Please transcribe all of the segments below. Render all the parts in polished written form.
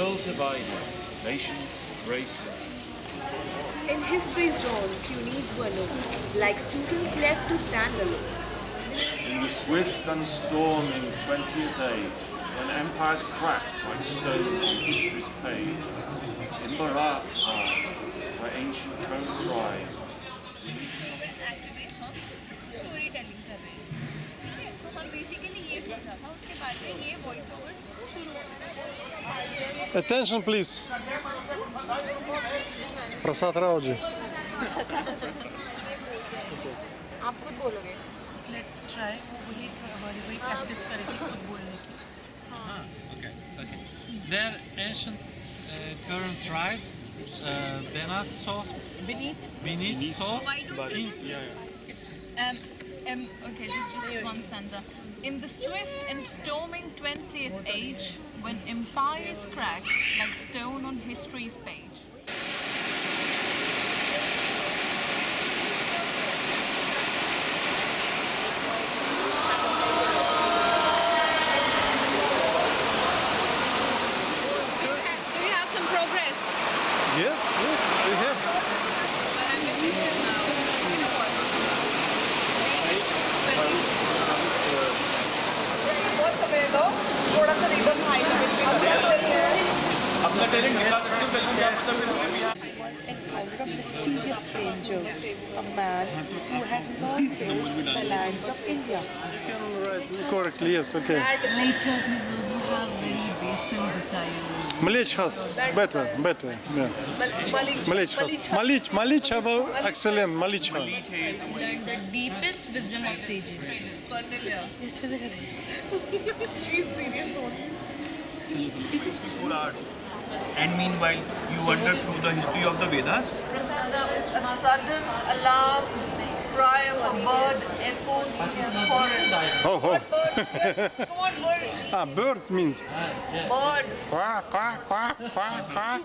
world divided, nations, races. In history's dawn, few needs were known, like students left to stand alone. In the swift and storming 20th age, when empires crack like stone on history's page, in Bharat's heart, where ancient thrones rise. Story telling कर रहे हैं, ठीक है। तो हम basically ये सोचा था, उसके बाद में ये वॉइस ओवर्स शुरू हो गए। Attention please. प्रसाद राव जी. आप खुद बोलोगे? Let's try. वही प्रैक्टिस करेंगे खुद बोलने की. Okay. Where ancient currents rise, beneath soft. Why don't we just okay, just one stanza. In the swift and storming 20th age, when empires crack like stone on history's page. Do we have some progress? Yes, we have. बहुत समय दो, थोड़ा सा rhythm high अपना talent दिखा सकते हो, Once encountered a mysterious stranger, a man who had not been the lands of India. You can write correctly, yes, okay. Nature's missiles who have very basal desires. Malich has better, yeah. Malich have excellent, Malich have. Learn the deepest wisdom of sages. She's serious only. 64 hours. And meanwhile, you wander through the history of the Vedas. A sudden alarm cry of a bird echoes in the forest. Oh. Come on, bird. Bird means Bird. quack, quack, quack, quack, quack.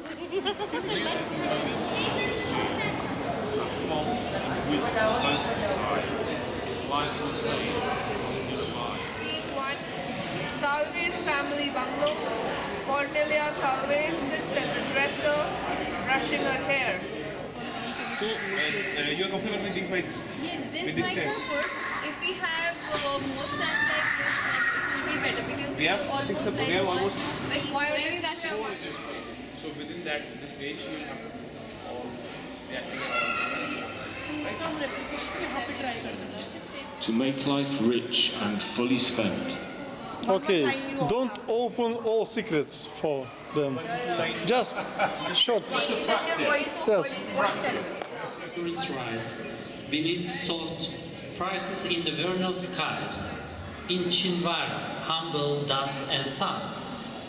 false and wisdom both decide. Life will fade, still alive. Scene 1. Salve's family bungalow. Cornelia Salve sits at the dresser, brushing her hair. So, you're comfortable with these mics? Yes, this With this mics stand. are good. If we have more stands like this, then it will be better because We have almost like we have almost. Why are you that So within that, this range, you will have to all the acting around. To make life rich and fully spent. Okay, don't open all secrets for them. Just short. Yes. Currents rise beneath soft prices in the vernal skies. In Chindwara, humble dust and sun,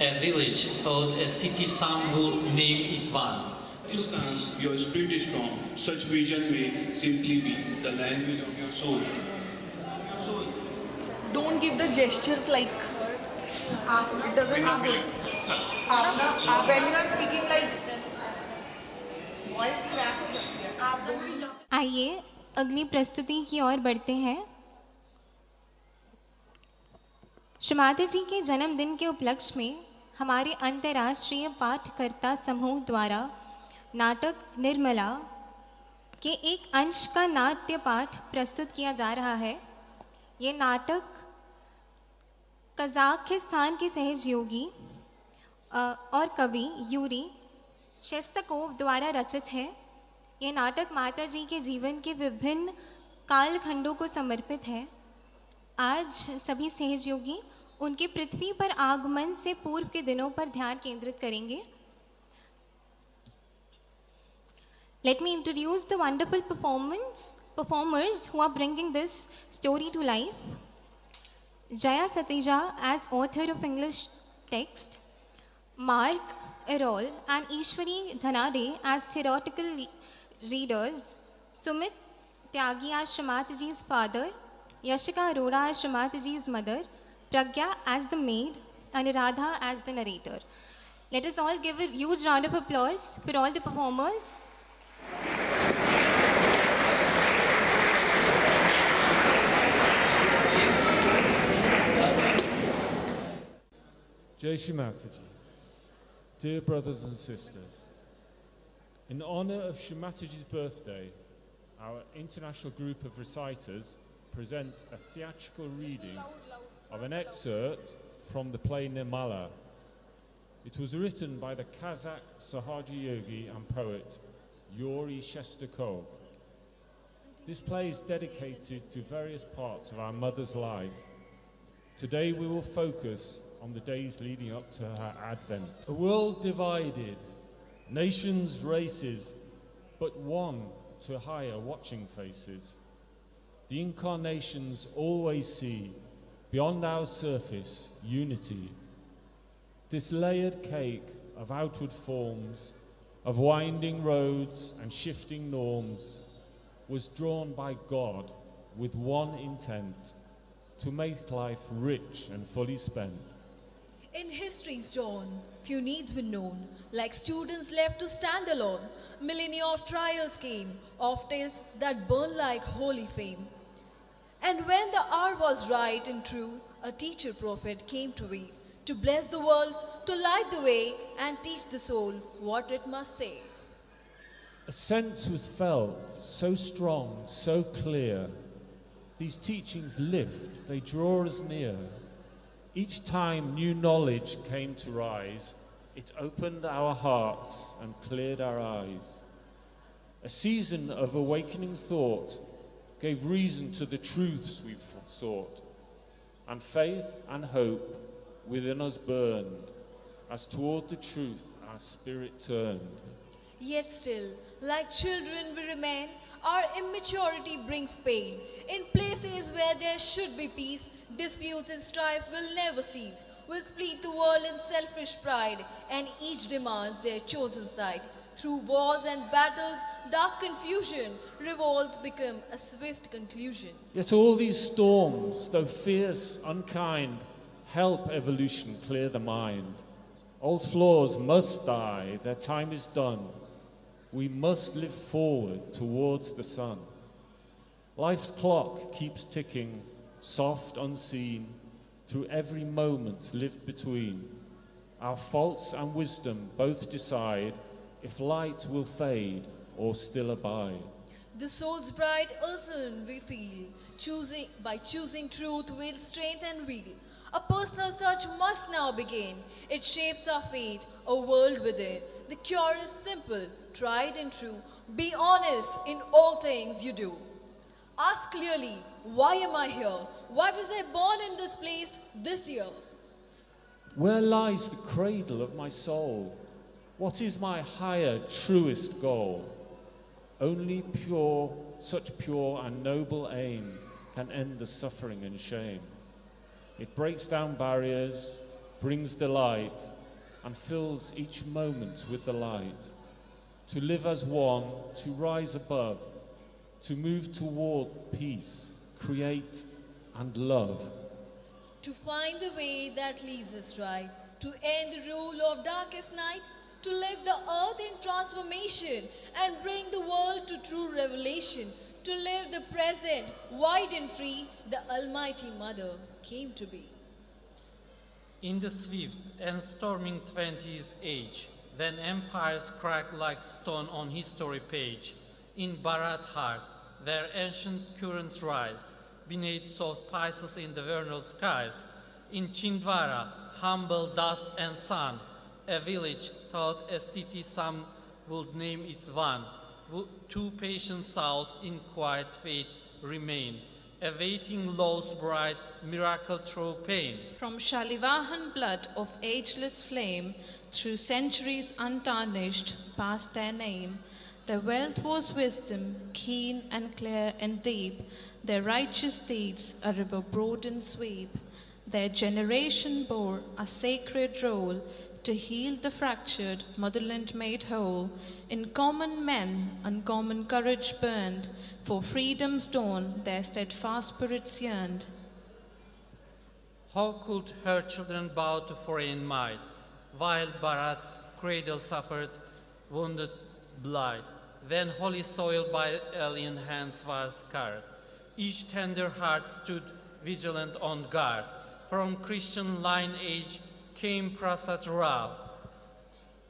a village thought a city some will name it one. Your spirit is strong. Such vision may simply be the language of your soul. Don't give the gestures like it doesn't look good. When you are speaking like voice crack हो जाती है. आइए अगली प्रस्तुति की ओर बढ़ते हैं। श्री माता जी के जन्मदिन के उपलक्ष्य में हमारे अंतर्राष्ट्रीय पाठकर्ता समूह द्वारा नाटक निर्मला के एक अंश का नाट्य पाठ प्रस्तुत किया जा रहा है। ये नाटक कजाकिस्तान के सहयोगी और कवि यूरी शेस्ताकोव द्वारा रचित है। ये नाटक माता जी के जीवन के विभिन्न कालखंडों को समर्पित है। आज सभी सहयोगी उनके पृथ्वी पर आगमन से पूर्व के दिनों पर ध्यान केंद्रित करेंगे। Let me introduce the wonderful performers who are bringing this story to life. Jaya Satija as author of English text, Mark Errol and Ishwari Dhanade as theatrical readers, Sumit Tyagi as Shri Mataji's father, Yashika Arora as Shri Mataji's mother, Pragya as the maid, and Radha as the narrator. Let us all give a huge round of applause for all the performers. Jai Shri Mataji. Dear brothers and sisters, in honor of Shri Mataji's birthday, our international group of reciters present a theatrical reading of an excerpt from the play Nirmala. It was written by the Kazakh sahaja-yogi and poet Yuri Shestakov. This play is dedicated to various parts of our mother's life. Today we will focus on the days leading up to her advent. A world divided, nations, races, but one to higher watching faces. The incarnations always see, beyond our surface, unity. This layered cake of outward forms, of winding roads and shifting norms, was drawn by God with one intent, to make life rich and fully spent. In history's dawn, few needs were known, like students left to stand alone. Millennia of trials came, of tastes that burn like holy flame. And when the hour was right and true, a teacher prophet came to weave, to bless the world, to light the way, and teach the soul what it must say. A sense was felt, so strong, so clear. These teachings lift, they draw us near. Each time new knowledge came to rise, it opened our hearts and cleared our eyes. A season of awakening thought gave reason to the truths we've sought, and faith and hope within us burned, as toward the truth our spirit turned. Yet still, like children we remain, our immaturity brings pain. In places where there should be peace, disputes and strife will never cease. Will split the world in selfish pride, and each demands their chosen side. Through wars and battles, dark confusion, revolts become a swift conclusion. Yet all these storms, though fierce, unkind, help evolution clear the mind. Old flaws must die, their time is done. We must live forward towards the sun. Life's clock keeps ticking, soft, unseen, through every moment lived between. Our faults and wisdom both decide if light will fade or still abide. The soul's bright earthen we feel, by choosing truth wield strength and will. A personal search must now begin. It shapes our fate, a world within. The cure is simple, tried and true. Be honest in all things you do. Ask clearly, why am I here? Why was I born in this place this year? Where lies the cradle of my soul? What is my higher, truest goal? Only pure, such pure and noble aim can end the suffering and shame. It breaks down barriers, brings delight, and fills each moment with the light. To live as one, to rise above, to move toward peace, create and love. To find the way that leads us right, to end the rule of darkest night, to live the earth in transformation and bring the world to true revelation, to live the present wide and free, the Almighty Mother came to be. In the swift and storming 20th age, when empires crack like stone on history page, in Bharat heart, where ancient currents rise, beneath soft pieces in the vernal skies, in Chhindwara, humble dust and sun, a village thought a city some would name its one. Two patient souls in quiet faith remain, awaiting law's bright miracle through pain. From Shalivahan blood of ageless flame, through centuries untarnished, past their name, their wealth was wisdom, keen and clear and deep, their righteous deeds a river broad and sweep. Their generation bore a sacred role to heal the fractured motherland made whole. In common men uncommon courage burned, for freedom's dawn their steadfast spirits yearned. How could her children bow to foreign might, while Bharat's cradle suffered wounded blight? Then holy soil by alien hands was scarred. Each tender heart stood vigilant on guard. From Christian lineage came Prasad Rao.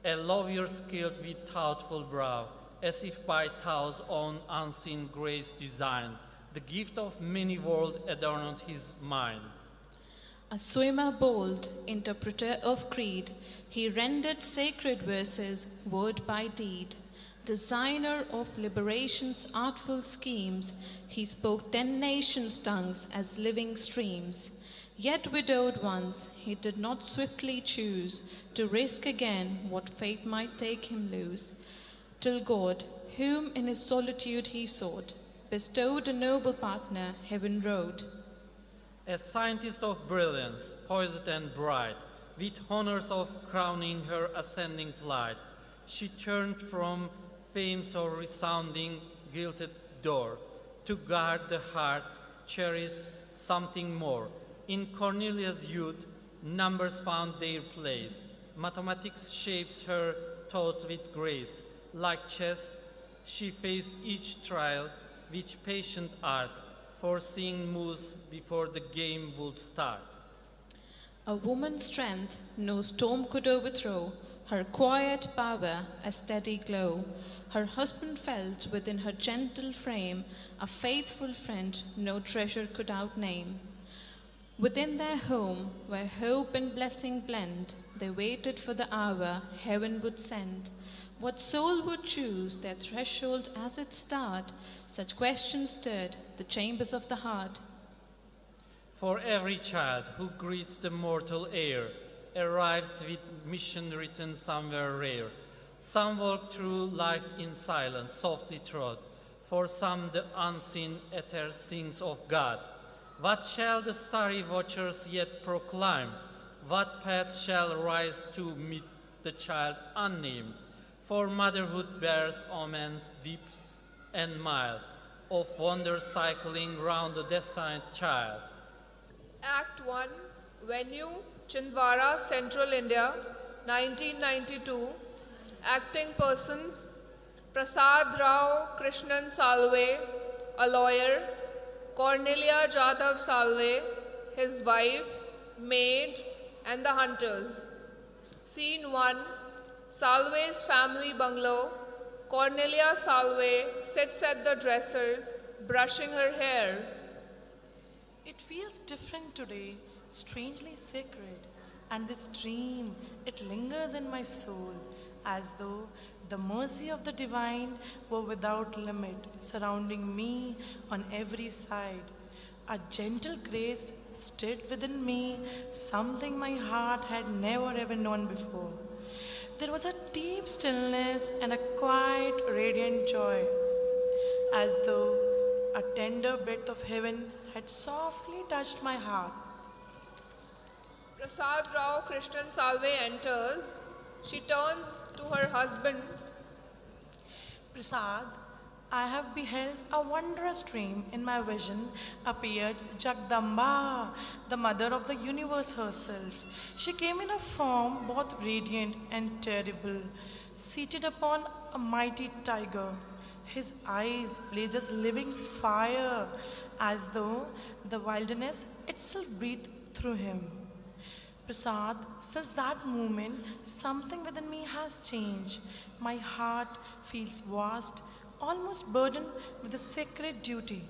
a lawyer skilled with thoughtful brow, as if by Tao's own unseen grace designed, the gift of many worlds adorned his mind. A swimmer bold, interpreter of creed, he rendered sacred verses word by deed. Designer of liberation's artful schemes, he spoke 10 nations' tongues as living streams. Yet widowed once, he did not swiftly choose to risk again what fate might take him loose, till God, whom in his solitude he sought, bestowed a noble partner, heaven wrote. A scientist of brilliance, poised and bright, with honors of crowning her ascending flight, she turned from fame's or resounding gilded door to guard the heart, cherish something more. In Cornelia's youth, numbers found their place. Mathematics shapes her thoughts with grace. Like chess, she faced each trial with patient art, foreseeing moves before the game would start. A woman's strength no storm could overthrow, her quiet power a steady glow. Her husband felt within her gentle frame a faithful friend no treasure could outname. Within their home, where hope and blessing blend, they waited for the hour heaven would send. What soul would choose their threshold as its start? Such questions stirred the chambers of the heart. For every child who greets the mortal air arrives with mission written somewhere rare. Some walk through life in silence, softly trod. For some the unseen ether sings of God. What shall the starry watchers yet proclaim? What path shall rise to meet the child unnamed? For motherhood bears omens deep and mild, of wonders cycling round the destined child. Act 1, Venue, Chhindwara, Central India, 1992. Acting persons, Prasad Rao Krishnan Salve, a lawyer, Cornelia Jadhav Salve, his wife, maid, and the hunters. Scene 1, Salve's family bungalow. Cornelia Salve sits at the dressers, brushing her hair. It feels different today, strangely sacred, and this dream, it lingers in my soul, as though the mercy of the divine were without limit, surrounding me on every side. A gentle grace stirred within me, something my heart had never ever known before. There was a deep stillness and a quiet, radiant joy, as though a tender breath of heaven had softly touched my heart. Prasad Rao Krishnan Salve enters. She turns to her husband. Prasad, I have beheld a wondrous dream. In my vision appeared Jagdamba, the mother of the universe herself. She came in a form both radiant and terrible, seated upon a mighty tiger. His eyes blazed as living fire, as though the wilderness itself breathed through him. Prasad, since that moment, something within me has changed. My heart feels vast, almost burdened with a sacred duty,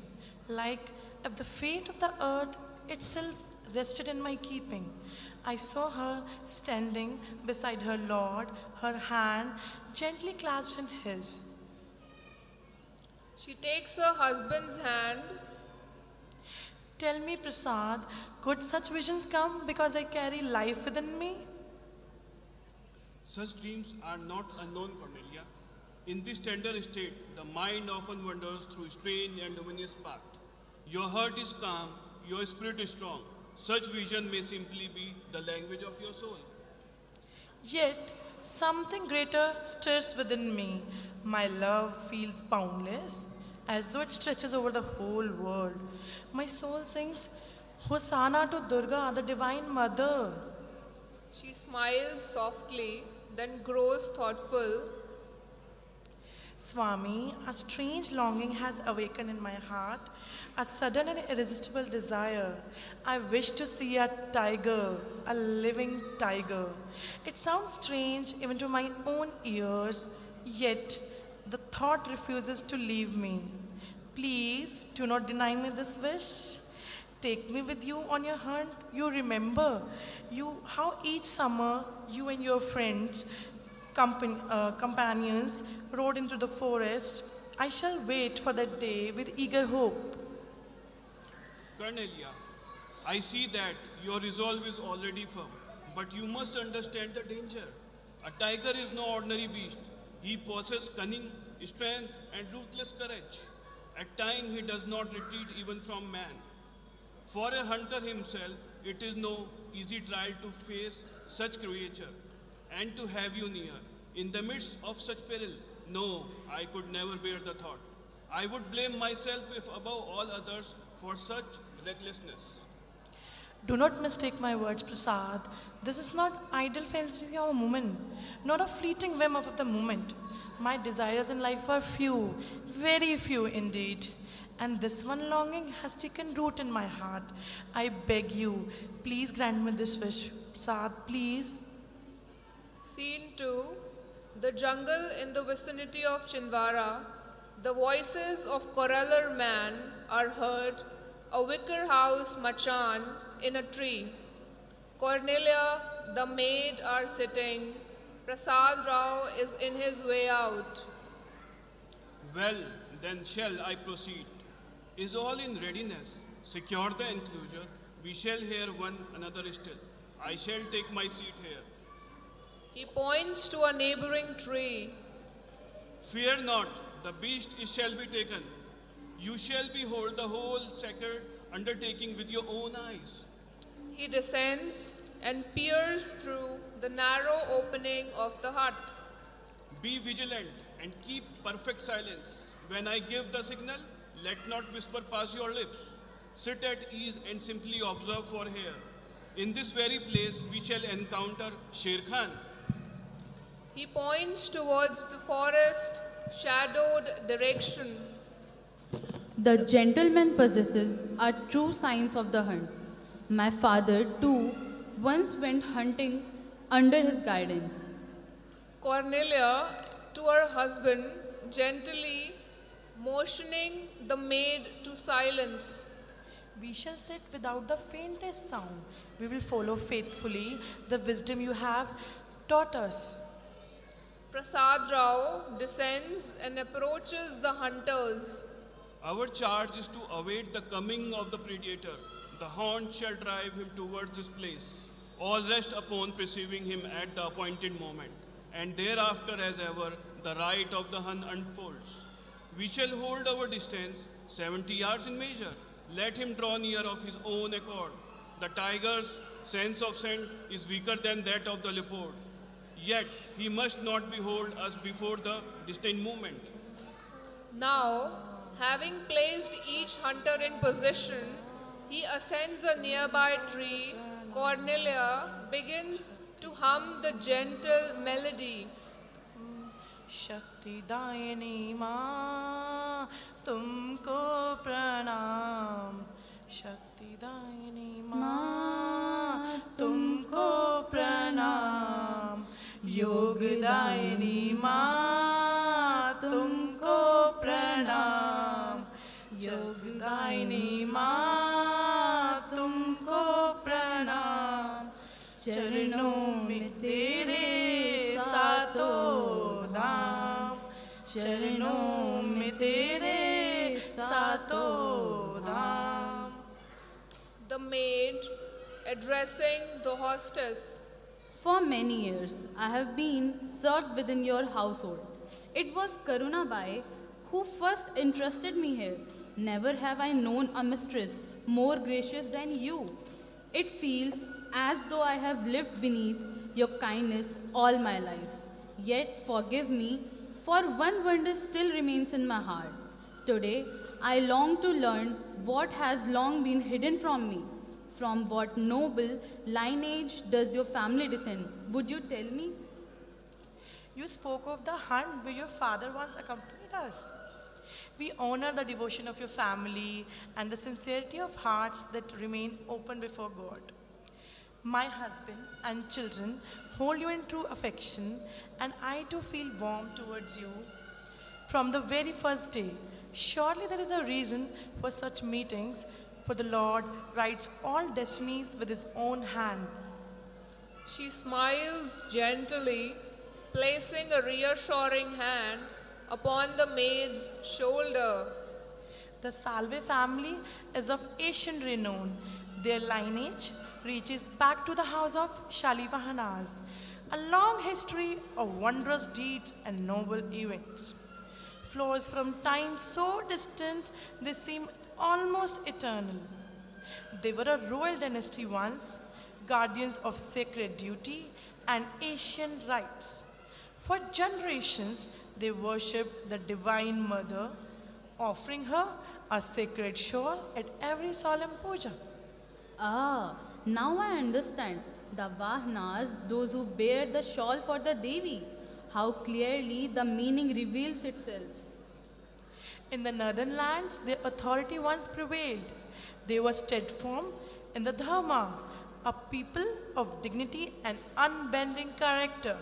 like if the fate of the earth itself rested in my keeping. I saw her standing beside her Lord, her hand gently clasped in his. She takes her husband's hand. Tell me, Prasad, could such visions come because I carry life within me? Such dreams are not unknown, Cornelia. In this tender state, the mind often wanders through strange and luminous paths. Your heart is calm, your spirit is strong. Such vision may simply be the language of your soul. Yet, something greater stirs within me. My love feels boundless, as though it stretches over the whole world. My soul sings, Hosanna to Durga, the Divine Mother. She smiles softly, then grows thoughtful. Swami, a strange longing has awakened in my heart, a sudden and irresistible desire. I wish to see a tiger, a living tiger. It sounds strange even to my own ears, yet the thought refuses to leave me. Please do not deny me this wish. Take me with you on your hunt. You remember how each summer you and your friends companions rode into the forest. I shall wait for that day with eager hope. Cornelia, I see that your resolve is already firm, but you must understand the danger. A tiger is no ordinary beast. He possesses cunning, strength, and ruthless courage. At times, he does not retreat even from man. For a hunter himself, it is no easy trial to face such creature and to have you near. In the midst of such peril, no, I could never bear the thought. I would blame myself if above all others for such recklessness. Do not mistake my words, Prasad. This is not idle fancy of a moment, not a fleeting whim of the moment. My desires in life are few, very few indeed. And this one longing has taken root in my heart. I beg you, please grant me this wish. Prasad, please. Scene 2. The jungle in the vicinity of Chindwara. The voices of Koralar man are heard. A wicker house machan in a tree. Cornelia, the maid, are sitting. Prasad Rao is in his way out. Well, then shall I proceed? Is all in readiness? Secure the enclosure. We shall hear one another still. I shall take my seat here. He points to a neighboring tree. Fear not, the beast shall be taken. You shall behold the whole sacred undertaking with your own eyes. He descends and peers through the narrow opening of the hut. Be vigilant and keep perfect silence. When I give the signal, let not whisper pass your lips. Sit at ease and simply observe for here. In this very place we shall encounter Sher Khan. He points towards the forest shadowed direction. The gentleman possesses a true science of the hunt. My father, too, once went hunting under his guidance. Cornelia, to her husband, gently motioning the maid to silence. We shall sit without the faintest sound. We will follow faithfully the wisdom you have taught us. Prasad Rao descends and approaches the hunters. Our charge is to await the coming of the predator. The hound shall drive him towards this place. All rest upon perceiving him at the appointed moment. And thereafter, as ever, the right of the hunt unfolds. We shall hold our distance 70 yards in measure. Let him draw near of his own accord. The tiger's sense of scent is weaker than that of the leopard. Yet he must not behold us before the distant movement. Now, having placed each hunter in position, he ascends a nearby tree. Cornelia begins to hum the gentle melody. Shakti Dayani Ma, Tumko Pranam. Shakti Dayani Ma, Tumko Pranam. Yogadayani Ma, Tumko Pranam. Yogadayani Ma, Tumko Pranam. Charanon mein tere saaton dhaam. Charanon mein tere saaton dhaam. The maid addressing the hostess. For many years, I have been served within your household. It was Karuna Bai who first entrusted me here. Never have I known a mistress more gracious than you. It feels as though I have lived beneath your kindness all my life. Yet forgive me, for one wonder still remains in my heart. Today, I long to learn what has long been hidden from me. From what noble lineage does your family descend? Would you tell me? You spoke of the hunt where your father once accompanied us. We honor the devotion of your family and the sincerity of hearts that remain open before God. My husband and children hold you in true affection, and I too feel warm towards you from the very first day. Surely there is a reason for such meetings, for the Lord writes all destinies with his own hand. She smiles gently, placing a reassuring hand upon the maid's shoulder. The Salve family is of Asian renown. Their lineage reaches back to the house of Shalivahanas, a long history of wondrous deeds and noble events. Flows from time so distant they seem almost eternal. They were a royal dynasty once, guardians of sacred duty and Asian rites. For generations, they worshipped the Divine Mother, offering her a sacred shawl at every solemn puja. Ah, now I understand. The Vahnas, those who bear the shawl for the Devi. How clearly the meaning reveals itself. In the northern lands, their authority once prevailed. They were steadfast in the Dharma, a people of dignity and unbending character.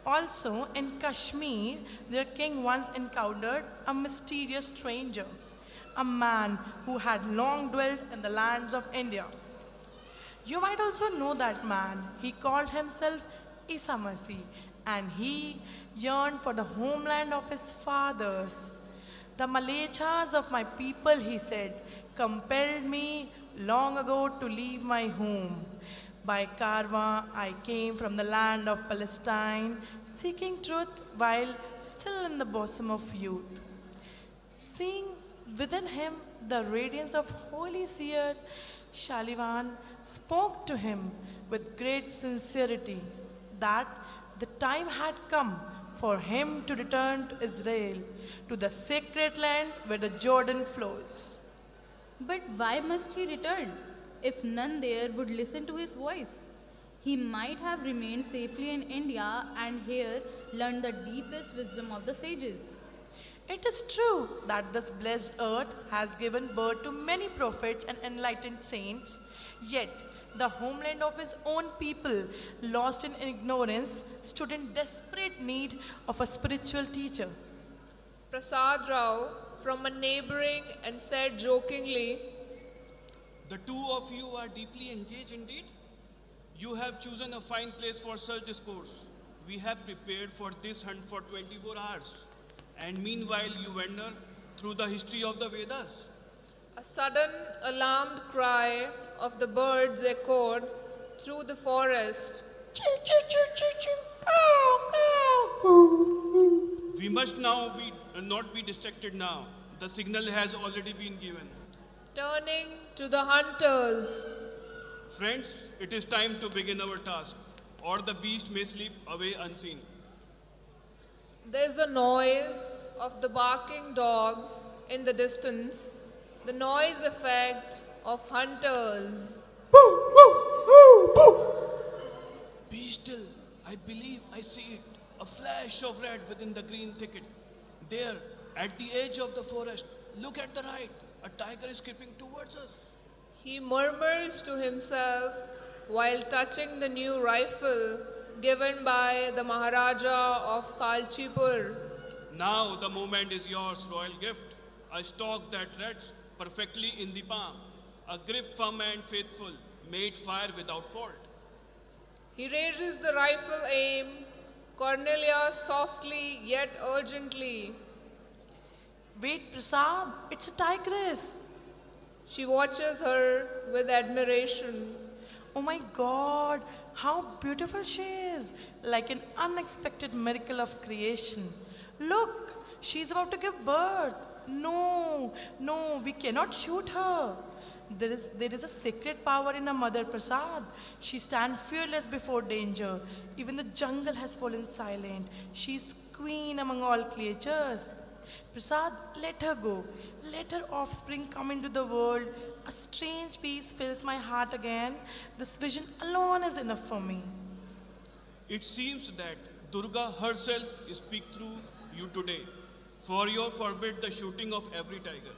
Also, in Kashmir, their king once encountered a mysterious stranger, a man who had long dwelt in the lands of India. You might also know that man. He called himself Isa Masih, and he yearned for the homeland of his fathers. The Malechas of my people, he said, compelled me long ago to leave my home. By caravan, I came from the land of Palestine, seeking truth while still in the bosom of youth. Seeing within him the radiance of holy seer, Shalivan spoke to him with great sincerity that the time had come for him to return to Israel, to the sacred land where the Jordan flows. But why must he return? If none there would listen to his voice, he might have remained safely in India and here learned the deepest wisdom of the sages. It is true that this blessed earth has given birth to many prophets and enlightened saints, yet the homeland of his own people, lost in ignorance, stood in desperate need of a spiritual teacher. Prasad Rao from a neighboring and said jokingly, The two of you are deeply engaged indeed. You have chosen a fine place for such discourse. We have prepared for this hunt for 24 hours. And meanwhile you wander through the history of the Vedas. A sudden alarmed cry of the birds echoed through the forest. We must now not be distracted now. The signal has already been given. Turning to the hunters. Friends, it is time to begin our task, or the beast may slip away unseen. There's a noise of the barking dogs in the distance, the noise effect of hunters. Be still, I believe I see it, a flash of red within the green thicket. There, at the edge of the forest, look at the right, a tiger is creeping towards us. He murmurs to himself while touching the new rifle given by the Maharaja of Kalchipur. Now the moment is yours, royal gift. A stalk that rests perfectly in the palm, a grip firm and faithful, made fire without fault. He raises the rifle aim, Cornelia softly yet urgently. Wait, Prasad, it's a tigress. She watches her with admiration. Oh my God, how beautiful she is, like an unexpected miracle of creation. Look, she's about to give birth. No, we cannot shoot her. There is a sacred power in a mother, Prasad. She stands fearless before danger. Even the jungle has fallen silent. She's queen among all creatures. Prasad, let her go. Let her offspring come into the world. A strange peace fills my heart again. This vision alone is enough for me. It seems that Durga herself speak through you today, for you forbid the shooting of every tiger.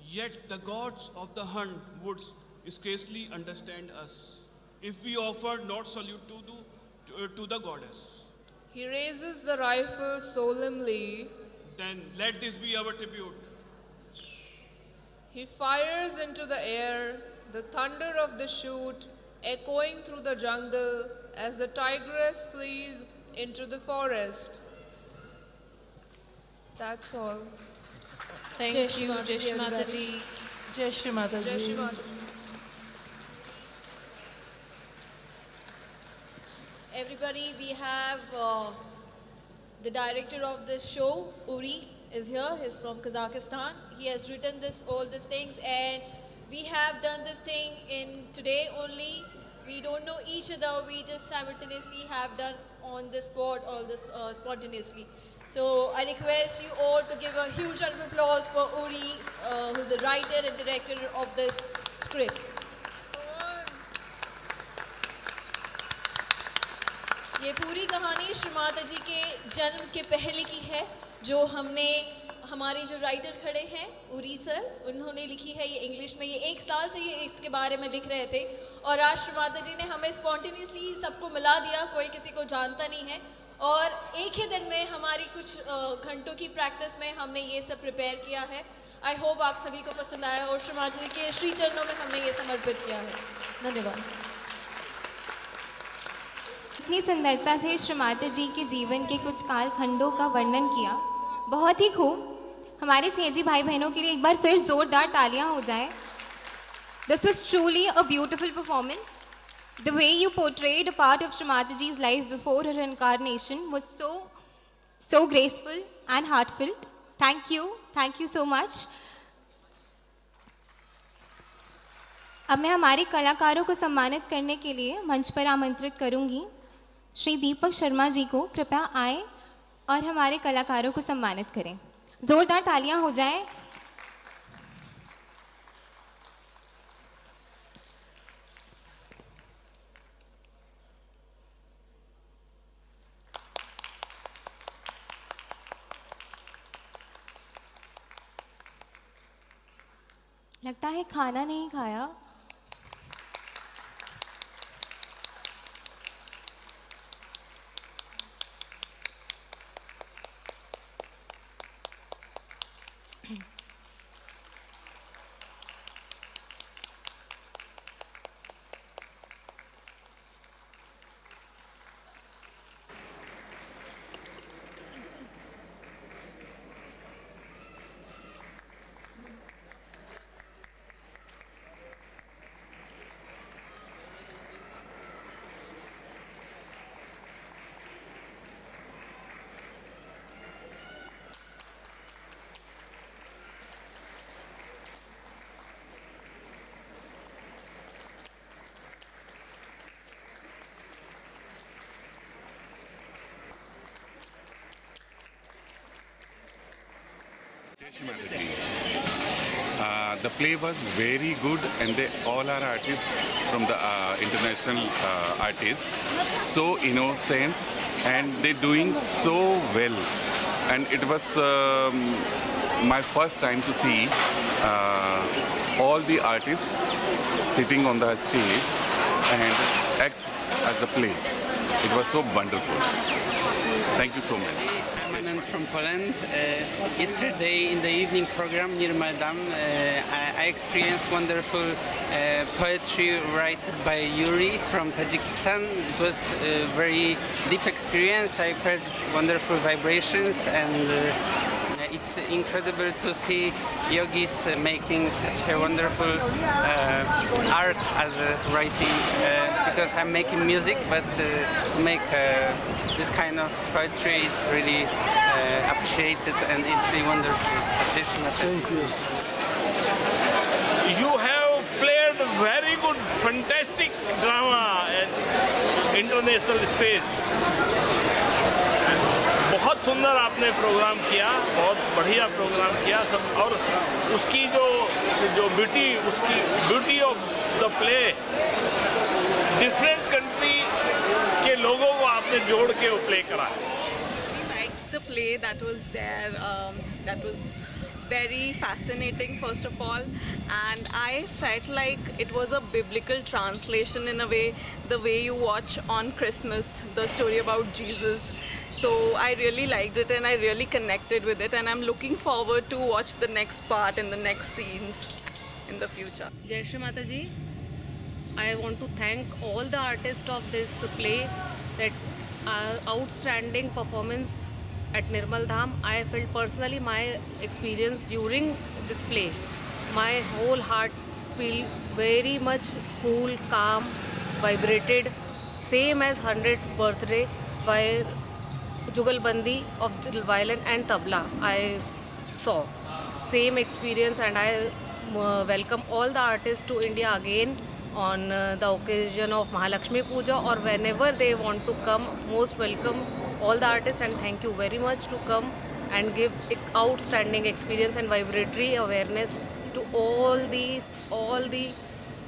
Yet the gods of the hunt would scarcely understand us if we offer not salute to the goddess. He raises the rifle solemnly. Then let this be our tribute. He fires into the air, the thunder of the shoot echoing through the jungle as the tigress flees into the forest. That's all. Thank you, Jai Shri Mataji. Jai Shri Mataji. Jai Shri Mataji. Everybody, we have the director of this show, Uri, is here. He's from Kazakhstan. He has written all these things, and we have done this thing in today only. We don't know each other. We just simultaneously have done on the spot all this spontaneously. So I request you all to give a huge round of applause for Uri, who's the writer and director of this script. ये पूरी कहानी श्री माता जी के जन्म के पहले की है, जो हमने हमारे जो राइटर खड़े हैं उरी सर, उन्होंने लिखी है ये इंग्लिश में। ये 1 साल से ये इसके बारे में लिख रहे थे और आज श्री माता जी ने हमें स्पॉन्टेनियसली सबको मिला दिया, कोई किसी को जानता नहीं है। और एक ही दिन में हमारी कुछ घंटों की प्रैक्टिस में हमने ये सब प्रिपेयर किया है। आई होप आप सभी को पसंद आया और श्री माता जी के श्री चरणों में हमने ये समर्पित किया है। धन्यवाद। इतनी सुंदरता से श्री माता जी के जीवन के कुछ कालखंडों का वर्णन किया, बहुत ही खूब। हमारे सेजी भाई बहनों के लिए एक बार फिर जोरदार तालियां हो जाएं। This was truly a beautiful performance. The way you portrayed a part of Shri Mataji's life before her incarnation was so graceful and heartfelt. Thank you so much. अब मैं हमारे कलाकारों को सम्मानित करने के लिए मंच पर आमंत्रित करूंगी श्री दीपक शर्मा जी को। कृपया आए और हमारे कलाकारों को सम्मानित करें। जोरदार तालियां हो जाएं। लगता है खाना नहीं खाया। Shri Mataji. The play was very good, and they all are artists from the international artists. So innocent, and they're doing so well. And it was my first time to see all the artists sitting on the stage and act as a play. It was so wonderful. Thank you so much. I'm from Poland. Yesterday in the evening program Nirmal Dham, I experienced wonderful poetry written by Yuri from Tajikistan. It was a very deep experience. I felt wonderful vibrations, and it's incredible to see yogis making such a wonderful art as a writing, because I'm making music, but to make this kind of poetry, it's really appreciated, and it's really wonderful. Thank you. You have played very good, fantastic drama at international stage. बहुत सुंदर आपने programme किया, बहुत बढ़िया programme किया सब, और उसकी जो ब्यूटी, उसकी beauty of the play different country के लोगों को आपने जोड़ के वो प्ले करा है. We liked the play that was there. That was very fascinating, first of all, and I felt like it was a biblical translation in a way, the way you watch on Christmas the story about Jesus. So I really liked it and I really connected with it, and I'm looking forward to watch the next part and the next scenes in the future. Jai Shri Mataji, I want to thank all the artists of this play, that outstanding performance at Nirmal Dham. I felt personally my experience during this play. My whole heart feel very much cool, calm, vibrated, same as 100th birthday by Jugalbandi of violin and tabla. I saw same experience, and I welcome all the artists to India again on the occasion of Mahalakshmi Puja or whenever they want to come. Most welcome all the artists, and thank you very much to come and give outstanding experience and vibratory awareness to all the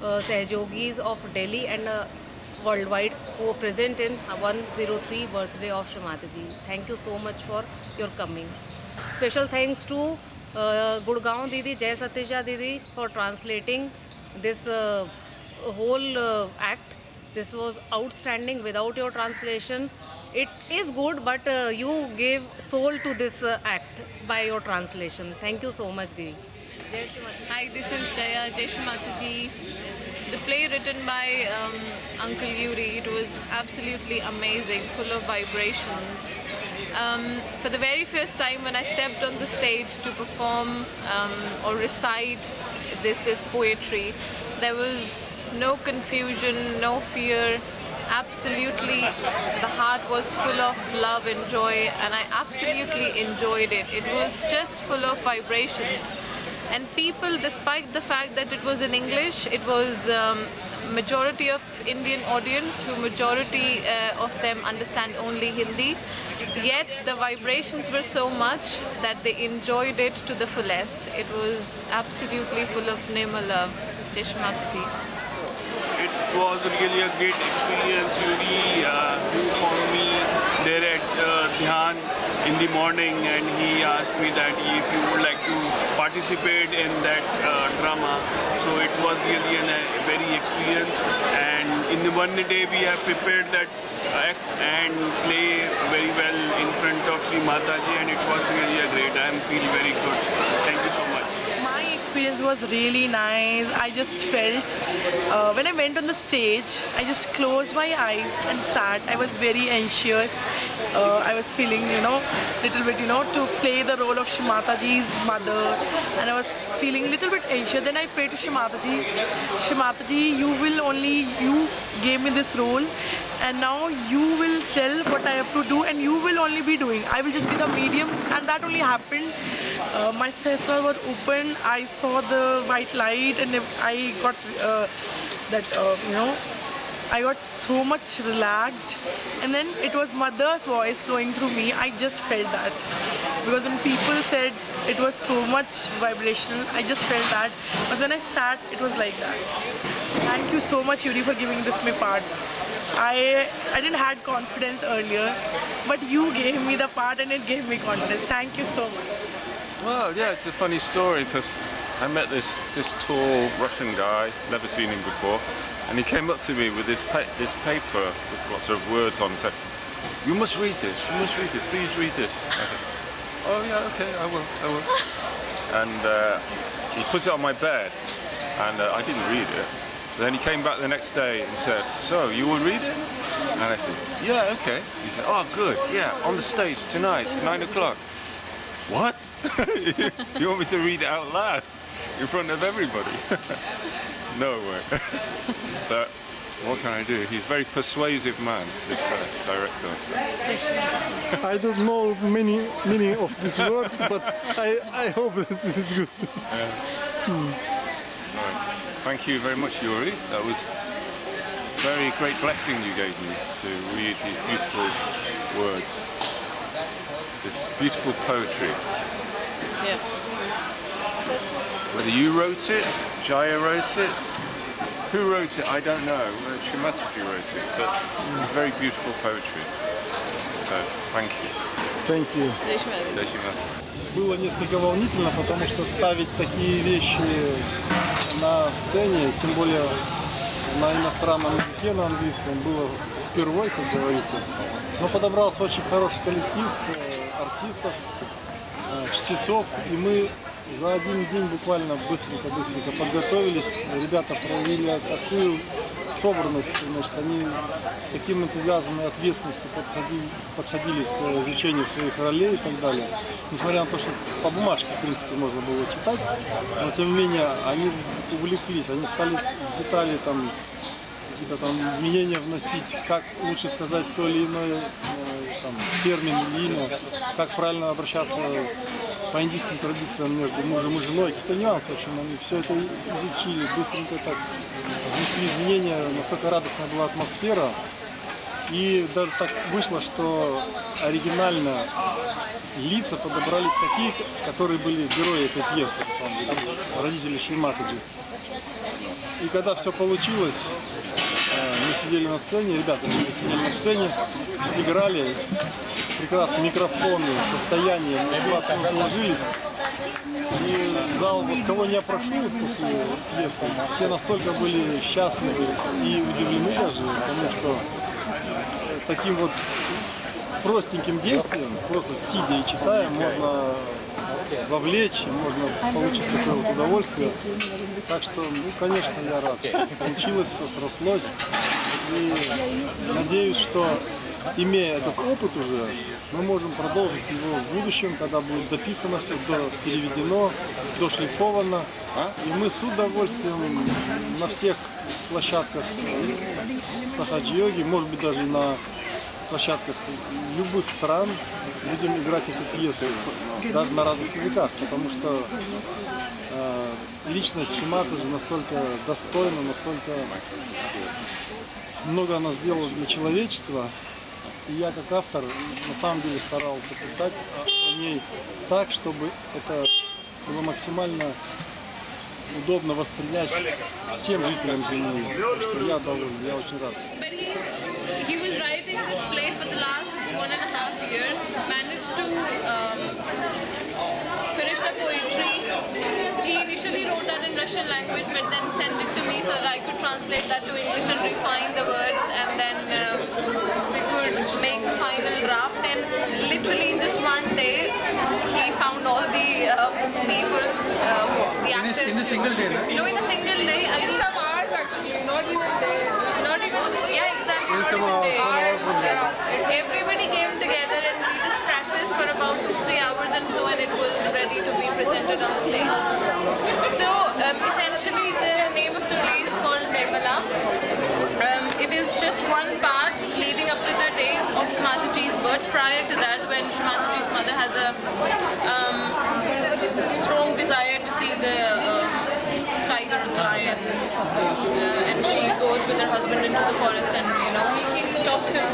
sahaja-yogis of Delhi and worldwide who are present in 103 birthday of Shri Mataji. Thank you so much for your coming. Special thanks to Gurgaon Didi, Jai Satija Didi for translating this whole act. This was outstanding. Without your translation, it is good, but you gave soul to this act by your translation. Thank you so much, Didi. Jai Shri Mataji. Hi, this is Jaya. Jai Shri Mataji. The play written by Uncle Yuri, it was absolutely amazing, full of vibrations. For the very first time when I stepped on the stage to perform or recite this poetry, there was no confusion, no fear. Absolutely, the heart was full of love and joy, and I absolutely enjoyed it. It was just full of vibrations. And people, despite the fact that it was in English, it was majority of Indian audience, who majority of them understand only Hindi, yet the vibrations were so much that they enjoyed it to the fullest. It was absolutely full of Nirmal love. Jai Shri Mataji. It was really a great experience. Yuri, who found me there at Dhyan in the morning, and he asked me that if you would like to participate in that drama. So it was really a very experience, and in the one day we have prepared that act and play very well in front of Shri Mataji, and it was really a great. I feel very good. Thank you so much. My experience was really nice. I just felt, when I went on the stage, I just closed my eyes and sat. I was very anxious. I was feeling, little bit, to play the role of Shri Mataji's mother, and I was feeling a little bit anxious. Then I prayed to Shri Mataji, Shri Mataji, you gave me this role, and now you will tell what I have to do, and you will only be doing. I will just be the medium, and that only happened. My sahasrara was open. I saw the white light, and I got I got so much relaxed, and then it was mother's voice flowing through me. I just felt that, because when people said it was so much vibrational, I just felt that. But when I sat, it was like that. Thank you so much, Yuri, for giving this my part. I didn't had confidence earlier, but you gave me the part and it gave me confidence. Thank you so much. Well, yeah, it's a funny story because I met this tall Russian guy, never seen him before, and he came up to me with this paper with lots of words on and said, "You must read this, you must read it, please read this." I said, "Oh yeah, okay, I will. And he put it on my bed, and I didn't read it. Then he came back the next day and said, "So, you will read it?" And I said, "Yeah, okay." He said, "Oh, good, yeah, on the stage tonight, 9 o'clock. What? You want me to read it out loud in front of everybody? No way. But what can I do? He's a very persuasive man, this director. So. I don't know many meaning of this word, but I hope that this is good. Thank you very much, Yuri. That was a very great blessing you gave me to read these beautiful words. This beautiful poetry. Yeah. Whether you wrote it, Jaya wrote it, Who wrote it? I don't know. Shri Mataji wrote it, but it's very beautiful poetry. So, thank you. Thank you. Было несколько волнительно, потому что ставить такие вещи на сцене, тем более на иностранном языке, на английском, было впервые, как говорится. Но подобрался очень хороший коллектив артистов, чтецов, и мы за один день буквально быстренько подготовились. Ребята проявили такую собранность, значит, они с таким энтузиазмом и ответственностью подходили к изучению своих ролей и так далее. Несмотря на то, что по бумажке, в принципе, можно было читать, но тем не менее они увлеклись, они стали в детали там какие-то там изменения вносить, как лучше сказать то или иное там, термин или имя, как правильно обращаться по индийским традициям между мужем и женой, какие-то нюансы, в общем, они все это изучили, быстренько так внесли изменения, настолько радостная была атмосфера, и даже так вышло, что оригинально лица подобрались такие, которые были герои этой пьесы, на самом деле, родители Шри Матаджи. И когда все получилось, мы сидели на сцене, ребята сидели на сцене, играли, прекрасно, микрофоны, состояние, на 20 минут уложились. И зал, вот кого не опрошу после пьесы, все настолько были счастливы и удивлены даже, потому что таким вот простеньким действием, просто сидя и читая, можно вовлечь, можно получить такое вот удовольствие. Так что, ну, конечно, я рад, что получилось, все срослось. И надеюсь, что, имея этот опыт уже, мы можем продолжить его в будущем, когда будет дописано все, переведено, дошлифовано. И мы с удовольствием на всех площадках сахаджа-йоги, может быть, даже и на площадках любых стран будем играть эту пьесу, даже на разных языках, потому что личность Шри Матаджи настолько достойна, настолько много она сделала для человечества. И я как автор на самом деле старался писать о ней так, чтобы это было максимально удобно воспринять всем жителям Земли. Что я доволен, я очень рад. He was writing this play for the last 1.5 years, managed to finish the poetry. He initially wrote that in Russian language, but then sent it to me so that I could translate that to English and refine the words, and then we could make the final draft. And literally in just one day, he found all the people, the actors. In a single day, right? No, in a single day. In some hours actually, not even days. Not even, yeah, exactly. Not even days. Yeah. Everybody came together and we just practiced for about 2-3 hours and so, and it was ready to be presented on the stage. So essentially the name of the play is called Nirmala. It is just one part leading up to the days of Shri Mataji's birth. Prior to that, when Shri Mataji's mother has a strong desire to see the tiger or the lion, and she goes with her husband into the forest and, you know, stops him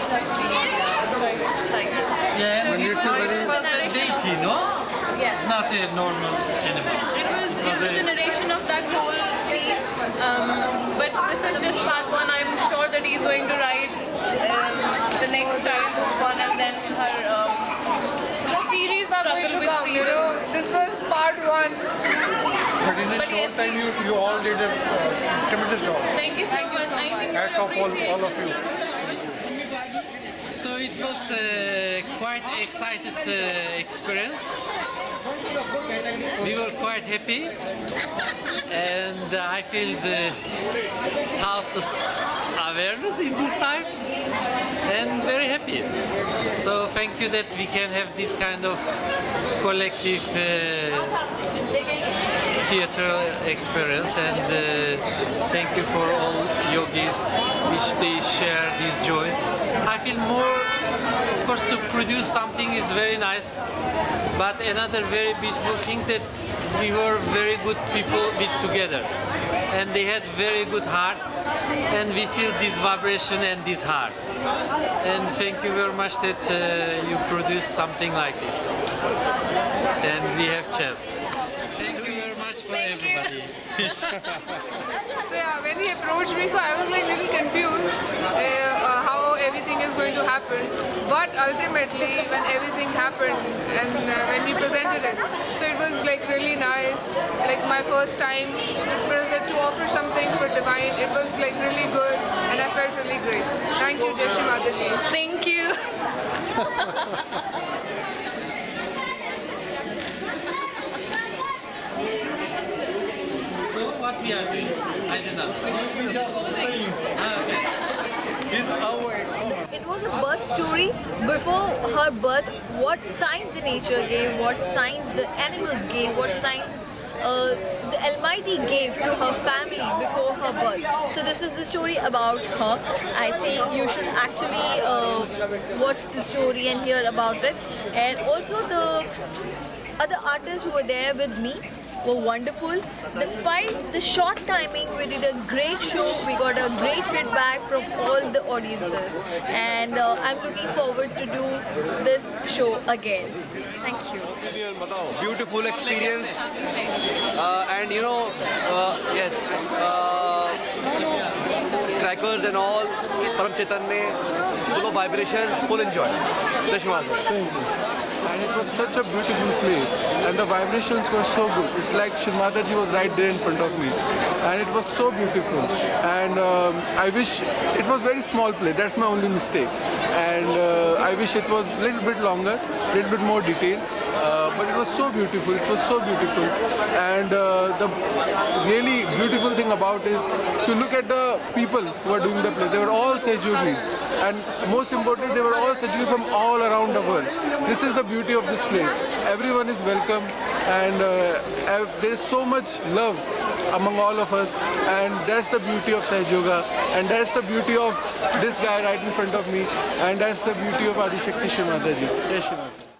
from shooting the tiger. Yeah, so it was a deity, no? Yes. Not a normal animal. It was a narration of that whole scene, but this is just part one. I'm sure that he's going to write the next childhood one, and then her the series are going to come, you know. This was part one. But in a short time, you all did a tremendous job. Thank you so much. Hats off all of you. So it was quite excited experience. We were quite happy, and I feel the health awareness in this time, and very happy. So thank you that we can have this kind of collective theatrical experience, and thank you for all yogis which they share this joy. I feel more, of course, to produce something is very nice, but another very beautiful thing that we were very good people with together, and they had very good heart, and we feel this vibration and this heart. And thank you very much that you produce something like this, and we have chance. Thank you very much for everybody. So yeah, when he approached me, so I was like a little confused how everything is going to happen. But ultimately, when everything happened and when we presented it, so it was like really nice. Like my first time to offer something for Divine, it was like really good and I felt really great. Thank you, Shri Mataji. Thank you. So what we are doing? I did not. It's our It was a birth story. Before her birth, what signs the nature gave, what signs the animals gave, what signs the Almighty gave to her family before her birth. So this is the story about her. I think you should actually watch the story and hear about it. And also the other artists who were there with me were wonderful. Despite the short timing, we did a great show. We got a great feedback from all the audiences. And I'm looking forward to do this show again. Thank you. Beautiful experience. And you know, yes, crackers and all, Param Chaitanya, full of vibrations, full enjoy. Thank you. And it was such a beautiful play, and the vibrations were so good. It's like Shri Mataji was right there in front of me, and it was so beautiful. And I wish it was very small play. That's my only mistake. And I wish it was a little bit longer, a little bit more detailed. But it was so beautiful. It was so beautiful. And the really beautiful thing about is, if you look at the people who are doing the play, they were all sage-yogis. And most importantly, they were all sage-yogis from all around the world. This is the beauty of this place. Everyone is welcome, and there is so much love among all of us, and that's the beauty of Sahaja Yoga, and that's the beauty of this guy right in front of me, and that's the beauty of Adi Shakti Shri Mataji. Jai Shri Mataji.